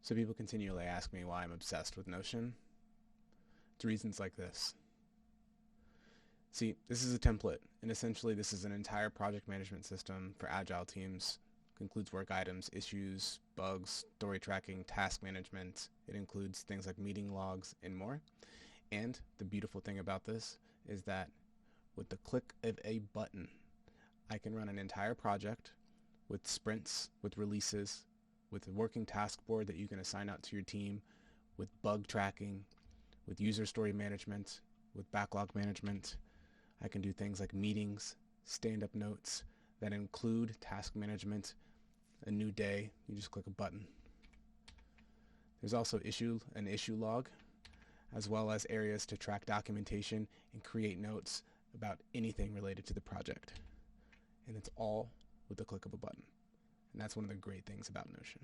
So people continually ask me why I'm obsessed with Notion. It's reasons like this. See, this is a template, and essentially this is an entire project management system for Agile teams. It includes work items, issues, bugs, story tracking, task management. It includes things like meeting logs and more. And the beautiful thing about this is that with the click of a button, I can run an entire project with sprints, with releases, with a working task board that you can assign out to your team, with bug tracking, with user story management, with backlog management. I can do things like meetings, stand-up notes that include task management, a new day. You just click a button. There's also an issue log, as well as areas to track documentation and create notes about anything related to the project. And it's all with the click of a button. And that's one of the great things about Notion.